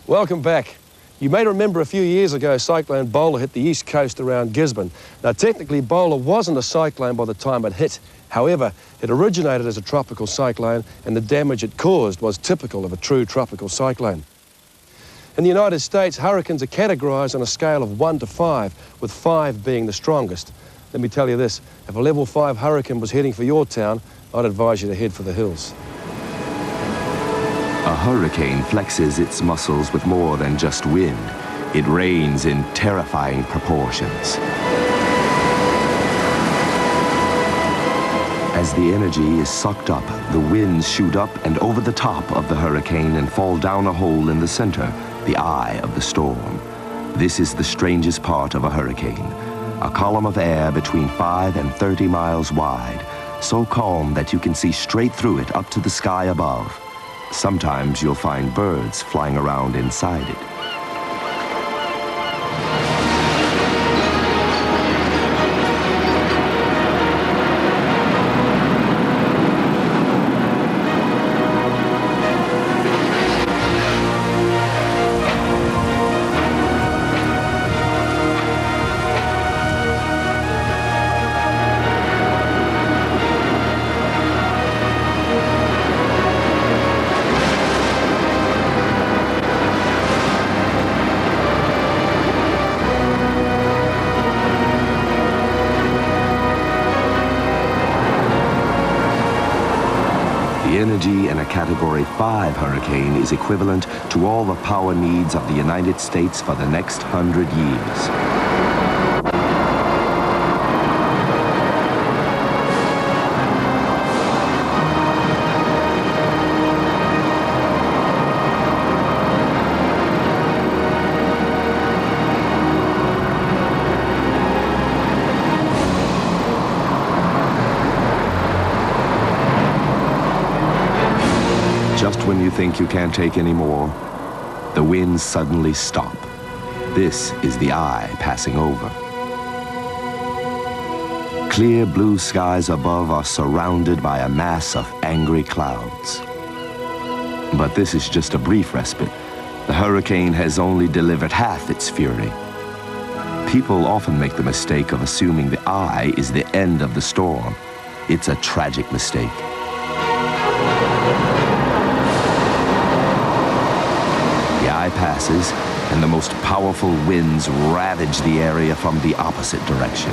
Welcome back. You may remember a few years ago, Cyclone Bowler hit the east coast around Gisborne. Now, technically, Bowler wasn't a cyclone by the time it hit. However, it originated as a tropical cyclone, and the damage it caused was typical of a true tropical cyclone. In the United States, hurricanes are categorized on a scale of 1 to 5, with 5 being the strongest. Let me tell you this, if a level 5 hurricane was heading for your town, I'd advise you to head for the hills. A hurricane flexes its muscles with more than just wind. It rains in terrifying proportions. As the energy is sucked up, the winds shoot up and over the top of the hurricane and fall down a hole in the center, the eye of the storm. This is the strangest part of a hurricane. A column of air between 5 and 30 miles wide, so calm that you can see straight through it up to the sky above. Sometimes you'll find birds flying around inside it. The energy in a Category 5 hurricane is equivalent to all the power needs of the United States for the next 100 years. Just when you think you can't take any more, the winds suddenly stop. This is the eye passing over. Clear blue skies above are surrounded by a mass of angry clouds. But this is just a brief respite. The hurricane has only delivered half its fury. People often make the mistake of assuming the eye is the end of the storm. It's a tragic mistake. The eye passes, and the most powerful winds ravage the area from the opposite direction.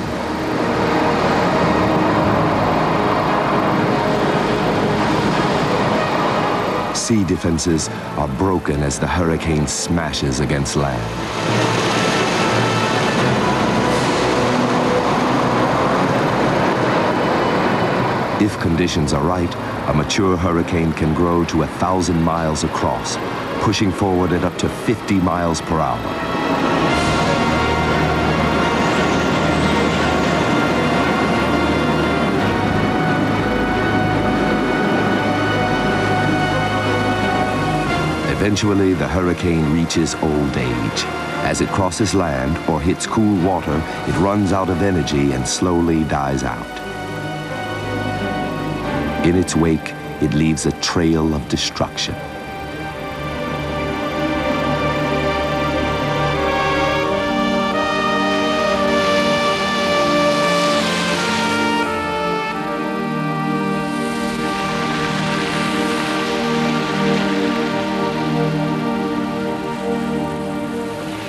Sea defenses are broken as the hurricane smashes against land. If conditions are right, a mature hurricane can grow to 1,000 miles across, pushing forward at up to 50 miles per hour. Eventually, the hurricane reaches old age. As it crosses land or hits cool water, it runs out of energy and slowly dies out. In its wake, it leaves a trail of destruction.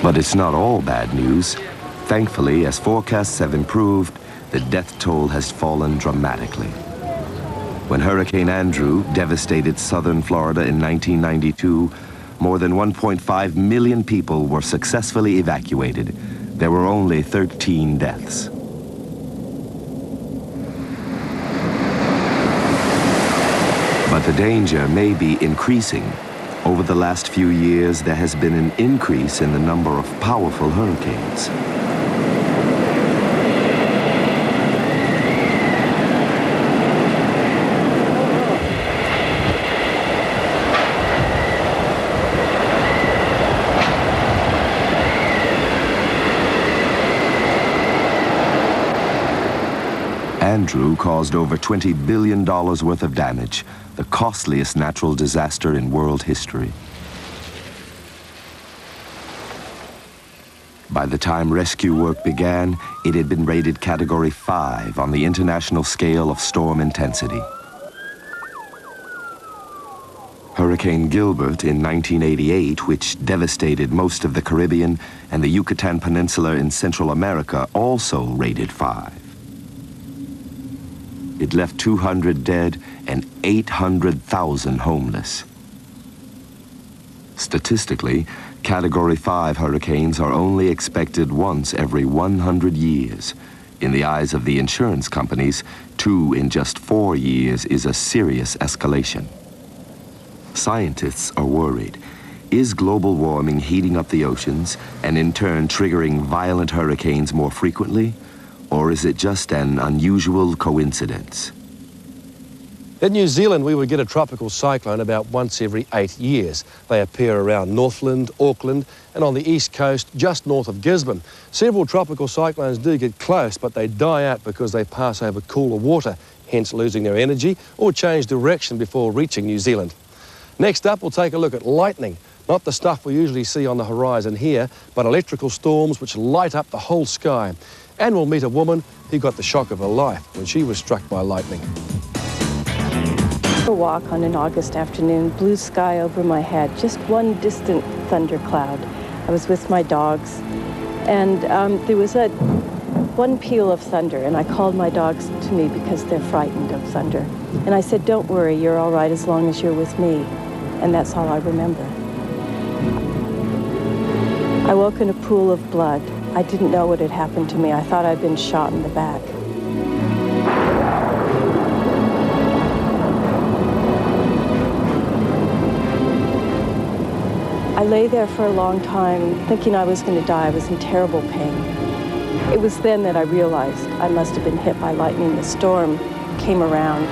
But it's not all bad news. Thankfully, as forecasts have improved, the death toll has fallen dramatically. When Hurricane Andrew devastated southern Florida in 1992, more than 1.5 million people were successfully evacuated. There were only 13 deaths. But the danger may be increasing. Over the last few years, there has been an increase in the number of powerful hurricanes. Andrew caused over $20 billion worth of damage, the costliest natural disaster in world history. By the time rescue work began, it had been rated Category 5 on the international scale of storm intensity. Hurricane Gilbert in 1988, which devastated most of the Caribbean and the Yucatan Peninsula in Central America, also rated 5. It left 200 dead and 800,000 homeless. Statistically, Category 5 hurricanes are only expected once every 100 years. In the eyes of the insurance companies, 2 in just 4 years is a serious escalation. Scientists are worried. Is global warming heating up the oceans and in turn triggering violent hurricanes more frequently? Or is it just an unusual coincidence? In New Zealand, we would get a tropical cyclone about once every 8 years. They appear around Northland, Auckland, and on the east coast, just north of Gisborne. Several tropical cyclones do get close, but they die out because they pass over cooler water, hence losing their energy or change direction before reaching New Zealand. Next up, we'll take a look at lightning. Not the stuff we usually see on the horizon here, but electrical storms which light up the whole sky. And we'll meet a woman who got the shock of her life when she was struck by lightning. A walk on an August afternoon, blue sky over my head, just one distant thundercloud. I was with my dogs, and there was one peal of thunder, and I called my dogs to me because they're frightened of thunder. And I said, "Don't worry, you're all right as long as you're with me." And that's all I remember. I woke in a pool of blood. I didn't know what had happened to me. I thought I'd been shot in the back. I lay there for a long time thinking I was going to die. I was in terrible pain. It was then that I realized I must have been hit by lightning. The storm came around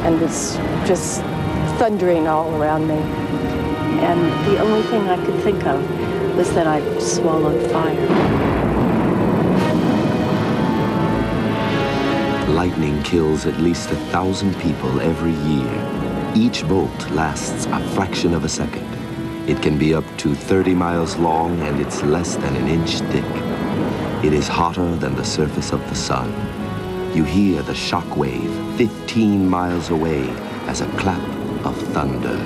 and was just thundering all around me. And the only thing I could think of was that I'd swallowed fire. Lightning kills at least 1,000 people every year. Each bolt lasts a fraction of a second. It can be up to 30 miles long and it's less than an inch thick. It is hotter than the surface of the sun. You hear the shock wave 15 miles away as a clap of thunder.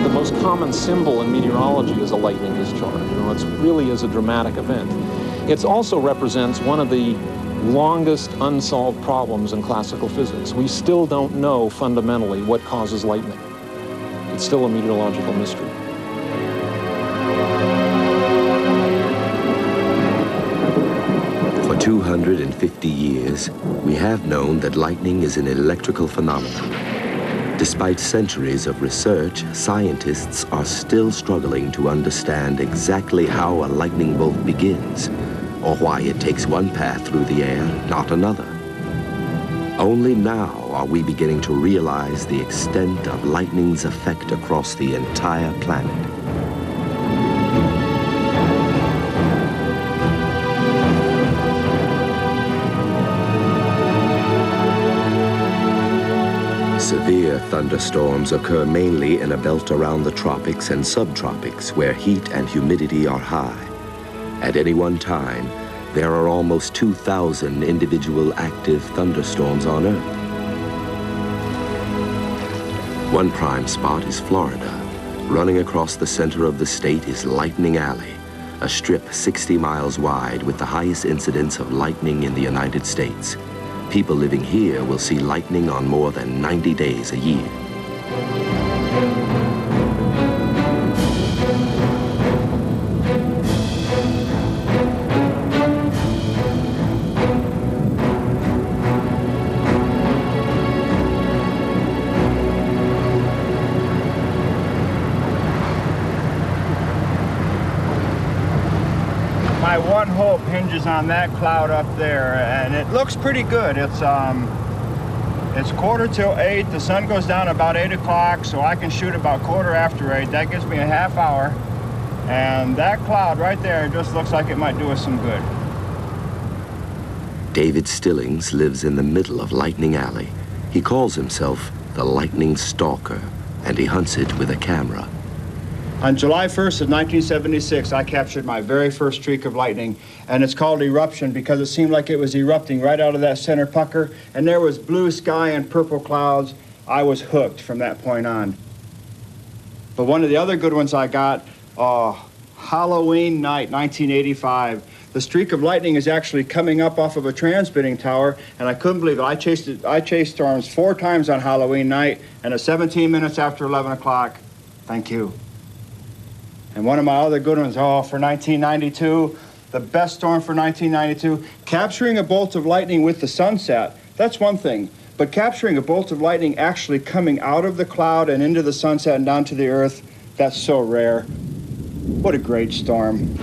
The most common symbol in meteorology is a lightning discharge. It really is a dramatic event. It also represents one of the longest unsolved problems in classical physics. We still don't know fundamentally what causes lightning. It's still a meteorological mystery. For 250 years, we have known that lightning is an electrical phenomenon. Despite centuries of research, scientists are still struggling to understand exactly how a lightning bolt begins, or why it takes one path through the air, not another. Only now are we beginning to realize the extent of lightning's effect across the entire planet. Severe thunderstorms occur mainly in a belt around the tropics and subtropics where heat and humidity are high. At any one time, there are almost 2,000 individual active thunderstorms on Earth. One prime spot is Florida. Running across the center of the state is Lightning Alley, a strip 60 miles wide with the highest incidence of lightning in the United States. People living here will see lightning on more than 90 days a year. My one hope hinges on that cloud up there, and it looks pretty good. It's 7:45. The sun goes down about 8 o'clock, so I can shoot about 8:15. That gives me a half hour, and that cloud right there just looks like it might do us some good. David Stillings lives in the middle of Lightning Alley. He calls himself the Lightning Stalker, and he hunts it with a camera. On July 1st of 1976, I captured my very first streak of lightning, and it's called eruption because it seemed like it was erupting right out of that center pucker, and there was blue sky and purple clouds. I was hooked from that point on. But one of the other good ones I got, Halloween night, 1985. The streak of lightning is actually coming up off of a transmitting tower, and I couldn't believe it. I chased storms 4 times on Halloween night, and at 17 minutes after 11 o'clock, thank you. And one of my other good ones, for 1992, the best storm for 1992, capturing a bolt of lightning with the sunset, that's one thing. But capturing a bolt of lightning actually coming out of the cloud and into the sunset and down to the earth, that's so rare. What a great storm.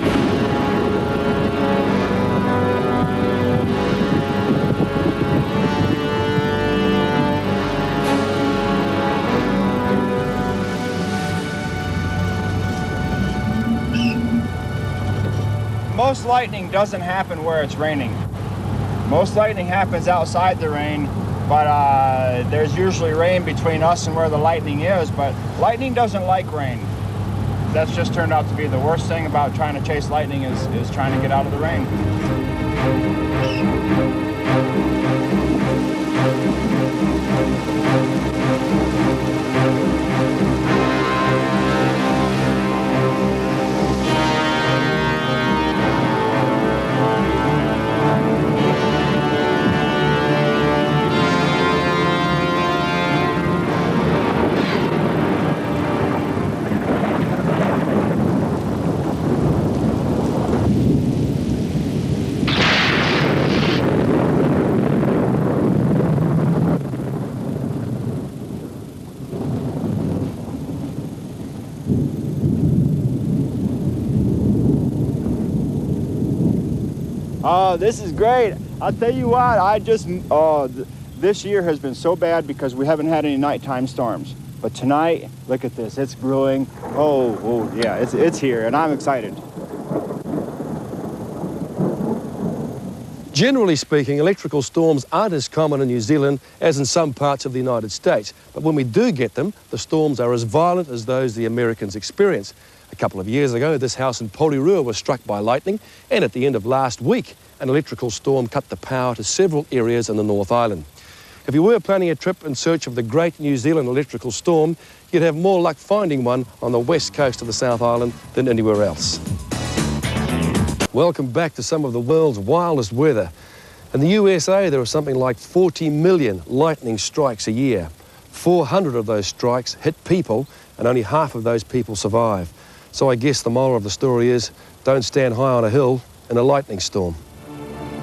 Most lightning doesn't happen where it's raining. Most lightning happens outside the rain, but there's usually rain between us and where the lightning is, but lightning doesn't like rain. That's just turned out to be the worst thing about trying to chase lightning is trying to get out of the rain. Oh, this is great. I'll tell you what, this year has been so bad because we haven't had any nighttime storms. But tonight, look at this, it's brewing. Oh yeah, it's here, and I'm excited. Generally speaking, electrical storms aren't as common in New Zealand as in some parts of the United States. But when we do get them, the storms are as violent as those the Americans experience. A couple of years ago, this house in Porirua was struck by lightning, and at the end of last week, an electrical storm cut the power to several areas in the North Island. If you were planning a trip in search of the great New Zealand electrical storm, you'd have more luck finding one on the west coast of the South Island than anywhere else. Welcome back to some of the world's wildest weather. In the USA, there are something like 40 million lightning strikes a year. 400 of those strikes hit people, and only half of those people survive. So I guess the moral of the story is, don't stand high on a hill in a lightning storm.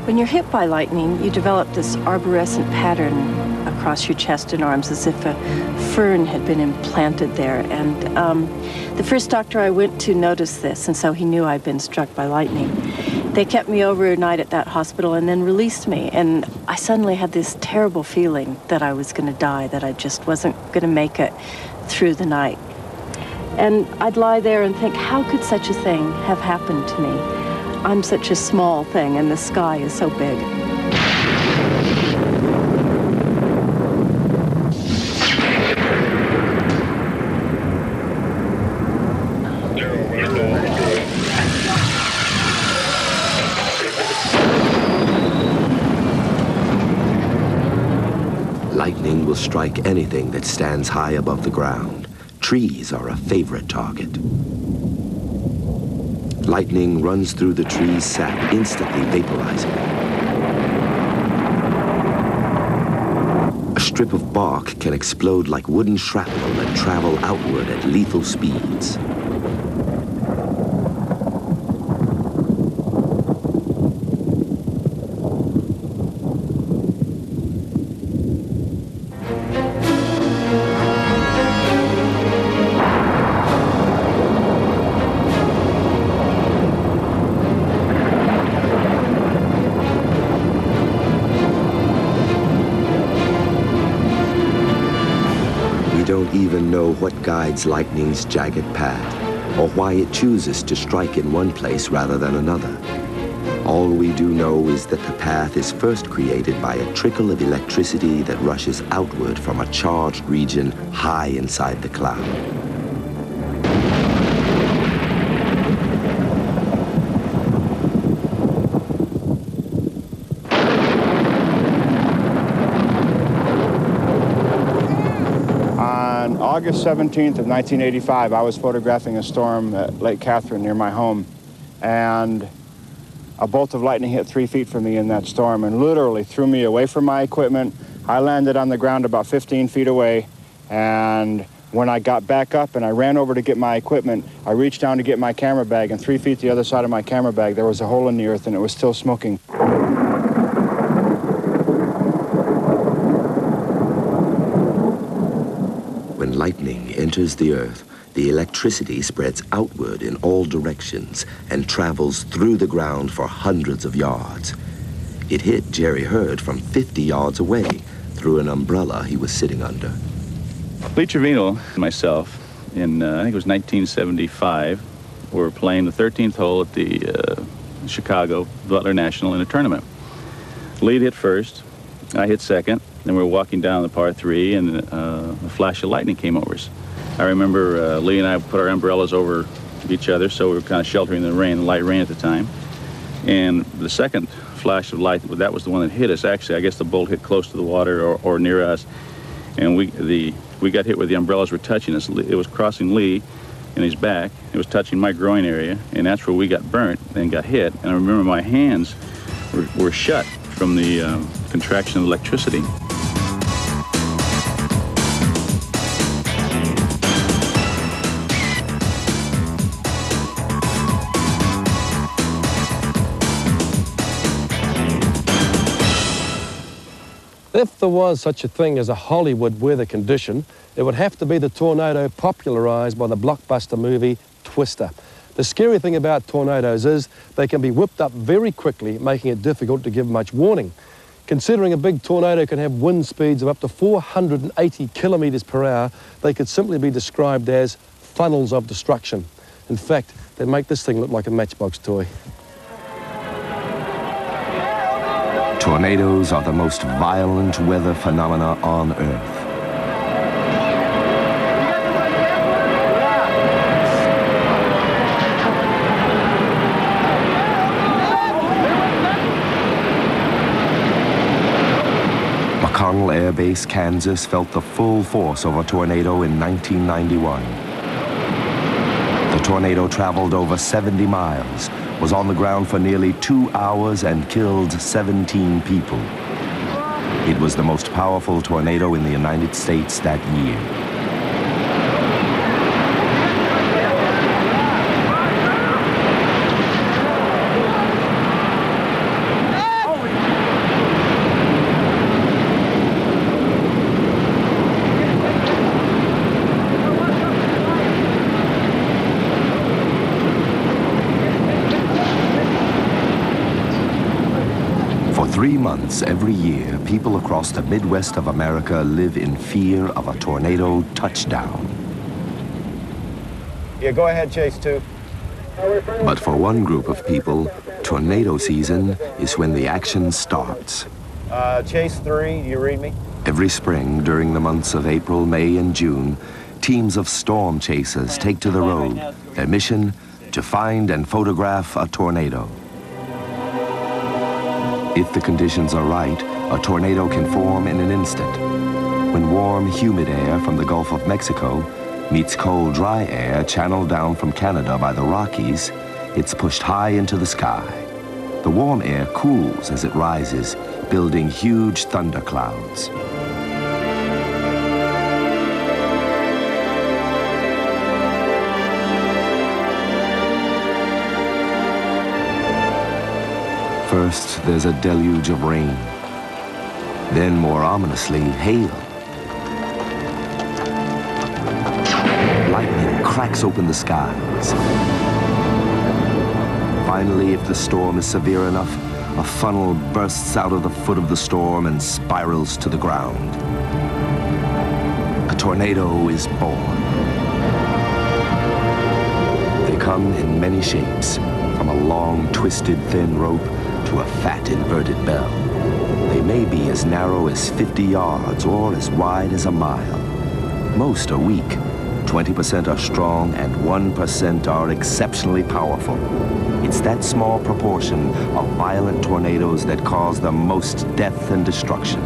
When you're hit by lightning, you develop this arborescent pattern across your chest and arms as if a fern had been implanted there. And the first doctor I went to noticed this, and so he knew I'd been struck by lightning. They kept me overnight at that hospital and then released me. And I suddenly had this terrible feeling that I was going to die, that I just wasn't going to make it through the night. And I'd lie there and think, how could such a thing have happened to me? I'm such a small thing, and the sky is so big. Lightning will strike anything that stands high above the ground. Trees are a favorite target. Lightning runs through the tree's sap, instantly vaporizing it. A strip of bark can explode like wooden shrapnel and travel outward at lethal speeds. Even know what guides lightning's jagged path, or why it chooses to strike in one place rather than another. All we do know is that the path is first created by a trickle of electricity that rushes outward from a charged region high inside the cloud. August 17th of 1985, I was photographing a storm at Lake Catherine near my home, and a bolt of lightning hit 3 feet from me in that storm and literally threw me away from my equipment. I landed on the ground about 15 feet away, and when I got back up and I ran over to get my equipment, I reached down to get my camera bag, and 3 feet the other side of my camera bag, there was a hole in the earth, and it was still smoking. When lightning enters the earth, the electricity spreads outward in all directions and travels through the ground for hundreds of yards. It hit Jerry Hurd from 50 yards away through an umbrella he was sitting under. Lee Trevino and myself, in I think it was 1975, were playing the 13th hole at the Chicago Butler National in a tournament. Lee hit first, I hit second, then we were walking down the par 3, and a flash of lightning came over us. I remember Lee and I put our umbrellas over each other, so we were kind of sheltering the rain, the light rain at the time. And the second flash of light, that was the one that hit us. Actually, I guess the bolt hit close to the water or near us, and we got hit where the umbrellas were touching us. It was crossing Lee in his back. It was touching my groin area, and that's where we got burnt and got hit. And I remember my hands were shut from the contraction of electricity. If there was such a thing as a Hollywood weather condition, it would have to be the tornado popularized by the blockbuster movie Twister. The scary thing about tornadoes is they can be whipped up very quickly, making it difficult to give much warning. Considering a big tornado can have wind speeds of up to 480 kilometers per hour, they could simply be described as funnels of destruction. In fact, they make this thing look like a Matchbox toy. Tornadoes are the most violent weather phenomena on Earth. McConnell Air Base, Kansas felt the full force of a tornado in 1991. The tornado traveled over 70 miles, was on the ground for nearly 2 hours and killed 17 people. It was the most powerful tornado in the United States that year. For 3 months every year, people across the Midwest of America live in fear of a tornado touchdown. Yeah, go ahead, Chase 2. But for one group of people, tornado season is when the action starts. Chase 3, you read me? Every spring, during the months of April, May, and June, teams of storm chasers take to the road. Their mission, to find and photograph a tornado. If the conditions are right, a tornado can form in an instant. When warm, humid air from the Gulf of Mexico meets cold, dry air channeled down from Canada by the Rockies, it's pushed high into the sky. The warm air cools as it rises, building huge thunderclouds. First, there's a deluge of rain. Then, more ominously, hail. Lightning cracks open the skies. Finally, if the storm is severe enough, a funnel bursts out of the foot of the storm and spirals to the ground. A tornado is born. They come in many shapes, from a long, twisted, thin rope to a fat, inverted bell. They may be as narrow as 50 yards or as wide as a mile. Most are weak. 20% are strong and 1% are exceptionally powerful. It's that small proportion of violent tornadoes that cause the most death and destruction.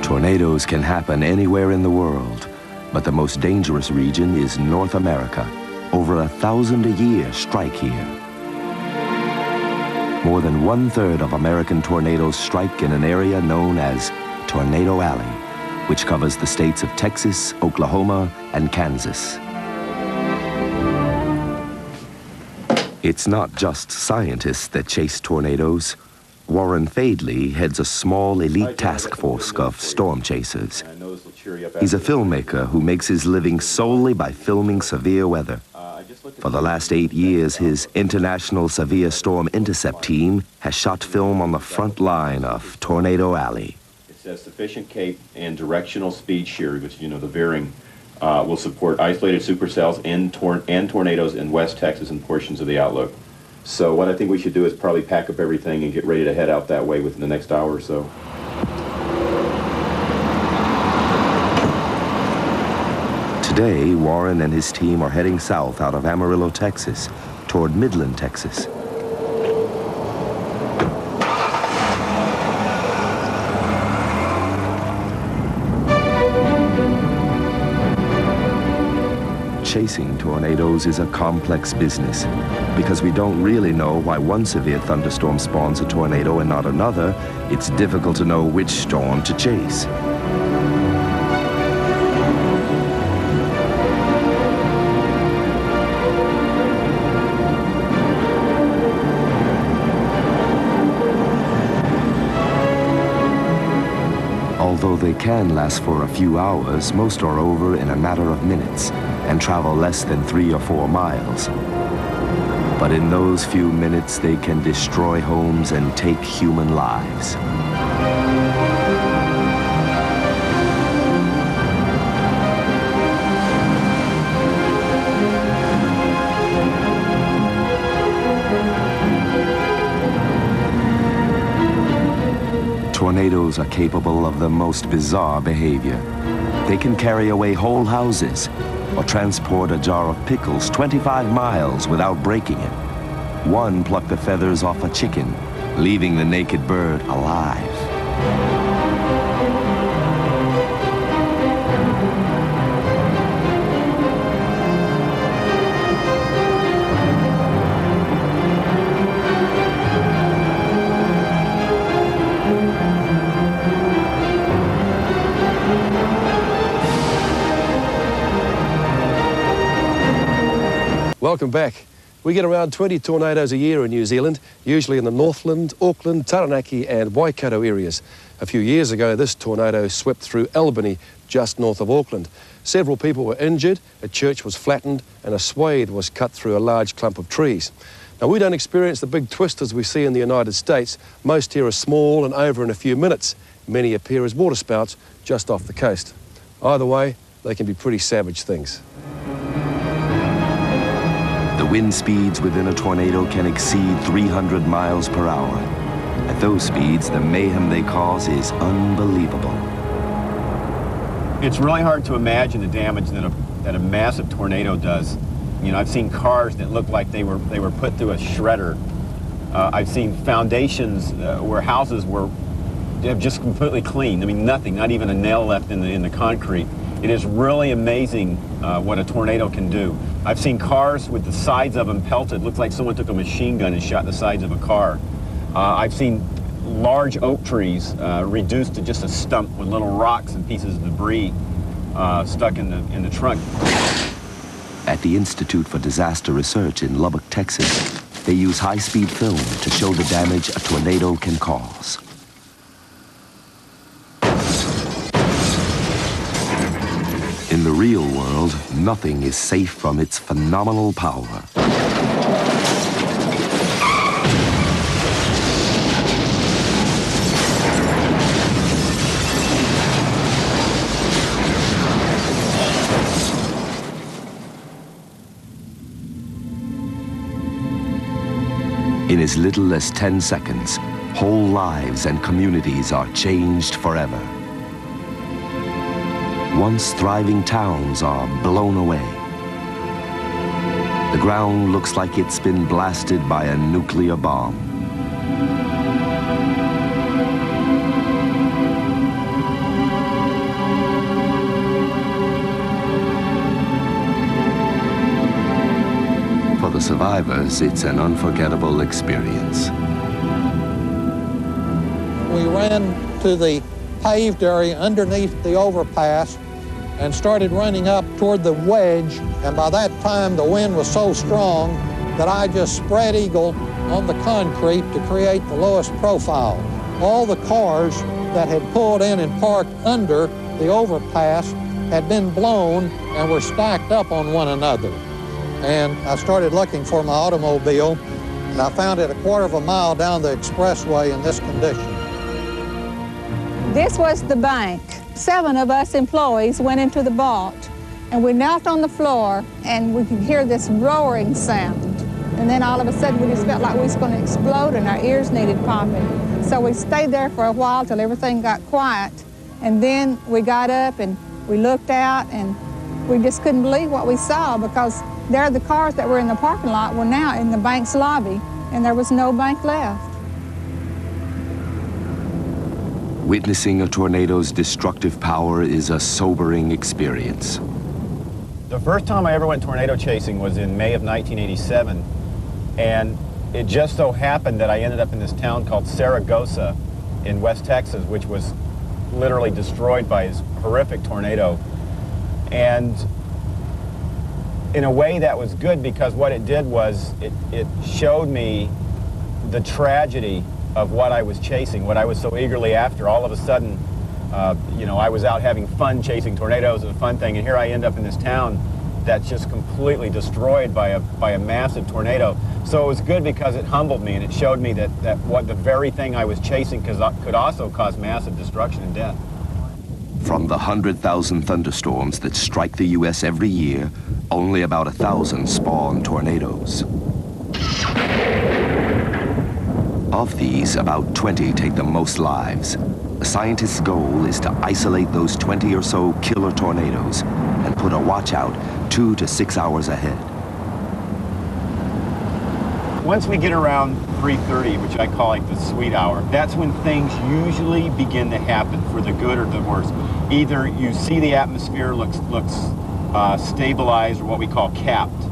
Tornadoes can happen anywhere in the world, but the most dangerous region is North America. Over 1,000 a year strike here. More than 1/3 of American tornadoes strike in an area known as Tornado Alley, which covers the states of Texas, Oklahoma, and Kansas. It's not just scientists that chase tornadoes. Warren Fadley heads a small elite task force of storm chasers. He's a filmmaker who makes his living solely by filming severe weather. For the last 8 years, his International Severe Storm Intercept team has shot film on the front line of Tornado Alley. It says sufficient cape and directional speed shear, which, you know, the veering, will support isolated supercells and tornadoes in West Texas and portions of the outlook. So what I think we should do is probably pack up everything and get ready to head out that way within the next hour or so. Today, Warren and his team are heading south out of Amarillo, Texas, toward Midland, Texas. Chasing tornadoes is a complex business because we don't really know why one severe thunderstorm spawns a tornado and not another. It's difficult to know which storm to chase. Although they can last for a few hours, most are over in a matter of minutes and travel less than 3 or 4 miles. But in those few minutes, they can destroy homes and take human lives. Tornadoes are capable of the most bizarre behavior. They can carry away whole houses or transport a jar of pickles 25 miles without breaking it. One plucked the feathers off a chicken, leaving the naked bird alive. Welcome back. We get around 20 tornadoes a year in New Zealand, usually in the Northland, Auckland, Taranaki and Waikato areas. A few years ago, this tornado swept through Albany, just north of Auckland. Several people were injured, a church was flattened and a swathe was cut through a large clump of trees. Now, we don't experience the big twisters we see in the United States. Most here are small and over in a few minutes. Many appear as waterspouts just off the coast. Either way, they can be pretty savage things. The wind speeds within a tornado can exceed 300 miles per hour. At those speeds, the mayhem they cause is unbelievable. It's really hard to imagine the damage that a massive tornado does. You know, I've seen cars that look like they were put through a shredder. I've seen foundations where houses were just completely clean. I mean, nothing, not even a nail left in the concrete. It is really amazing what a tornado can do. I've seen cars with the sides of them pelted. Looks like someone took a machine gun and shot the sides of a car. I've seen large oak trees reduced to just a stump with little rocks and pieces of debris stuck in the trunk. At the Institute for Disaster Research in Lubbock, Texas, they use high-speed film to show the damage a tornado can cause. In the real world, nothing is safe from its phenomenal power. In as little as 10 seconds, whole lives and communities are changed forever. Once thriving towns are blown away. The ground looks like it's been blasted by a nuclear bomb. survivors, it's an unforgettable experience. We ran to the paved area underneath the overpass and started running up toward the wedge, and by that time the wind was so strong that I just spread eagle on the concrete to create the lowest profile. All the cars that had pulled in and parked under the overpass had been blown and were stacked up on one another. And I started looking for my automobile, and I found it a quarter of a mile down the expressway in this condition. This was the bank. 7 of us employees went into the vault, and we knelt on the floor, and we could hear this roaring sound. And then all of a sudden, we just felt like we was going to explode, and our ears needed popping. So we stayed there for a while till everything got quiet, and then we got up and we looked out, and we just couldn't believe what we saw, because there the cars that were in the parking lot were now in the bank's lobby, and there was no bank left. Witnessing a tornado's destructive power is a sobering experience. The first time I ever went tornado chasing was in May of 1987, and it just so happened that I ended up in this town called Saragossa in West Texas, which was literally destroyed by this horrific tornado. And in a way that was good, because what it did was it showed me the tragedy of what I was chasing, what I was so eagerly after. All of a sudden, you know, I was out having fun chasing tornadoes, it was a fun thing, and here I end up in this town that's just completely destroyed by a massive tornado. So it was good because it humbled me, and it showed me that what the very thing I was chasing could also cause massive destruction and death. From the 100,000 thunderstorms that strike the U.S. every year, only about 1,000 spawn tornadoes. Of these, about 20 take the most lives. A scientist's goal is to isolate those 20 or so killer tornadoes and put a watch out 2 to 6 hours ahead. Once we get around 3:30, which I call like the sweet hour, that's when things usually begin to happen, for the good or the worse. Either you see the atmosphere looks stabilized, or what we call capped,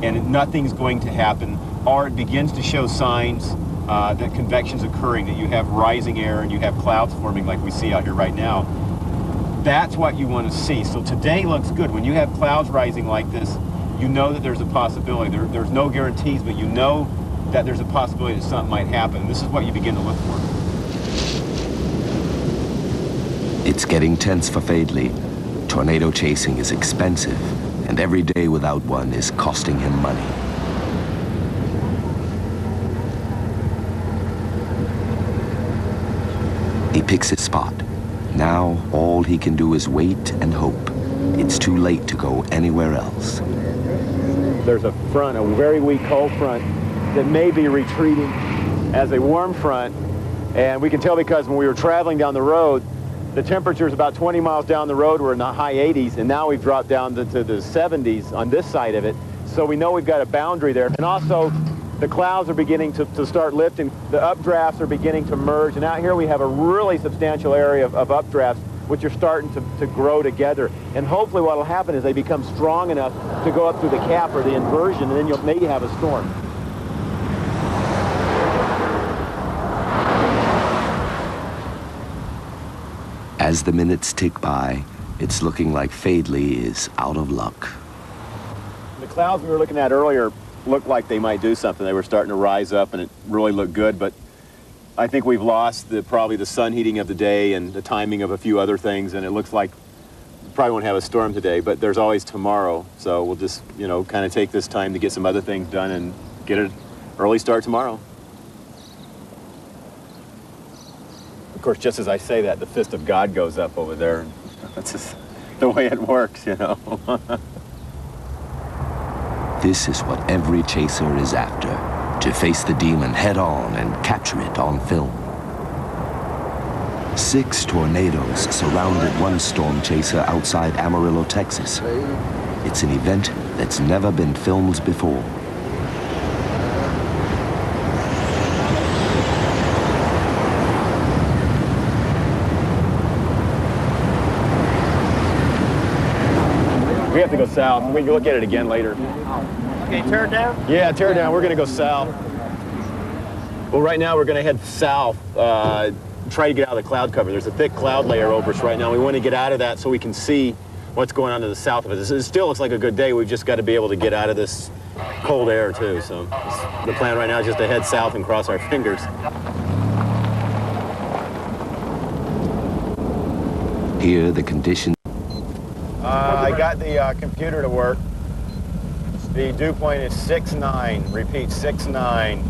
and nothing's going to happen, or it begins to show signs that convection's occurring, that you have rising air and you have clouds forming like we see out here right now. That's what you want to see. So today looks good. When you have clouds rising like this, you know that there's a possibility. There's no guarantees, but you know that there's a possibility that something might happen. This is what you begin to look for. It's getting tense for Fadley. Tornado chasing is expensive, and every day without one is costing him money. He picks his spot. Now, all he can do is wait and hope. It's too late to go anywhere else. There's a front, a very weak cold front, that may be retreating as a warm front. And we can tell because when we were traveling down the road, the temperatures about 20 miles down the road were in the high 80s, and now we've dropped down to the 70s on this side of it. So we know we've got a boundary there. And also, the clouds are beginning to start lifting. The updrafts are beginning to merge. And out here we have a really substantial area of updrafts, which are starting to grow together. And hopefully what will happen is they become strong enough to go up through the cap or the inversion, and then you'll maybe have a storm. As the minutes tick by, it's looking like Fadley is out of luck. The clouds we were looking at earlier looked like they might do something. They were starting to rise up, and it really looked good, but I think we've lost probably the sun heating of the day and the timing of a few other things, and it looks like we probably won't have a storm today, but there's always tomorrow. So we'll just, you know, kind of take this time to get some other things done and get an early start tomorrow. Of course, just as I say that, the fist of God goes up over there. That's just the way it works, you know. This is what every chaser is after, to face the demon head on and capture it on film. 6 tornadoes surrounded one storm chaser outside Amarillo, Texas. It's an event that's never been filmed before. We have to go south. We can look at it again later. Okay, tear it down? Yeah, tear it down. We're going to go south. Well, right now we're going to head south, try to get out of the cloud cover. There's a thick cloud layer over us right now. We want to get out of that so we can see what's going on to the south of us. It still looks like a good day. We've just got to be able to get out of this cold air, too. So the plan right now is just to head south and cross our fingers. Here, the conditions. I got the computer to work. The dew point is 6'9". Repeat, 6'9".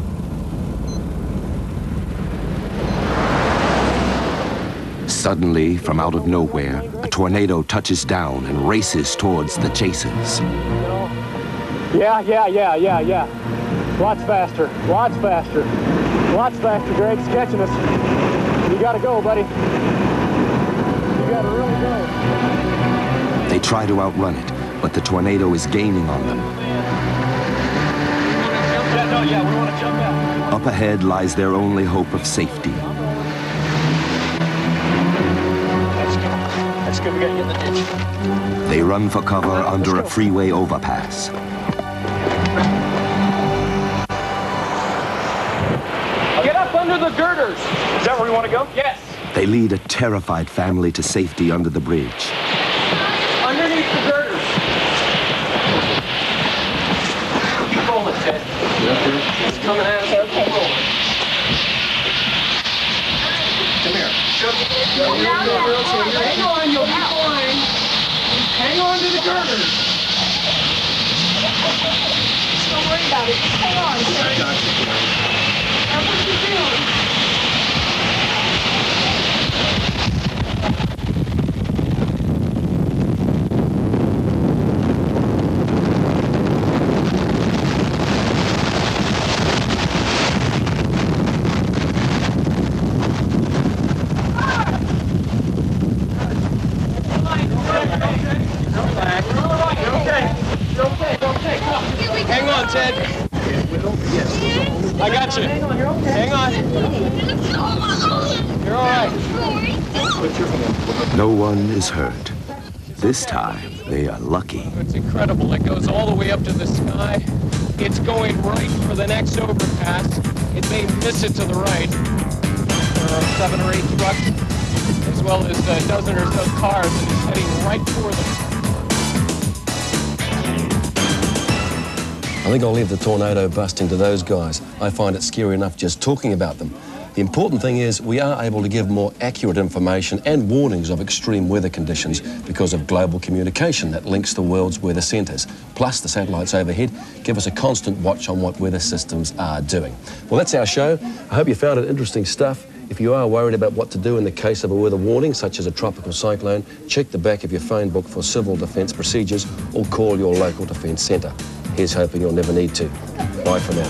Suddenly, from out of nowhere, a tornado touches down and races towards the chasers. Yeah. Lots faster, Greg's catching us. You gotta go, buddy. You gotta really go. They try to outrun it, but the tornado is gaining on them. We want to jump out. Up ahead lies their only hope of safety. That's good, we gotta get in the ditch. They run for cover under a freeway overpass. Get up under the girders. Is that where we want to go? Yes. They lead a terrified family to safety under the bridge. Underneath the girders. Keep rolling, Ted. It's coming at us. Keep rolling. Come here. Hang on, you'll be fine. Hang on to the girders. Don't worry about it. Just hang on. That's what you're doing. Hang on, Ted. I got you. Hang on. You're all right. No one is hurt. This time, they are lucky. It's incredible. It goes all the way up to the sky. It's going right for the next overpass. It may miss it to the right. There are 7 or 8 trucks, as well as a dozen or so cars, and it's heading right for them. I think I'll leave the tornado busting to those guys. I find it scary enough just talking about them. The important thing is we are able to give more accurate information and warnings of extreme weather conditions because of global communication that links the world's weather centres. Plus, the satellites overhead give us a constant watch on what weather systems are doing. Well, that's our show. I hope you found it interesting stuff. If you are worried about what to do in the case of a weather warning, such as a tropical cyclone, check the back of your phone book for civil defence procedures or call your local defence centre. Here's hoping you'll never need to. Bye for now.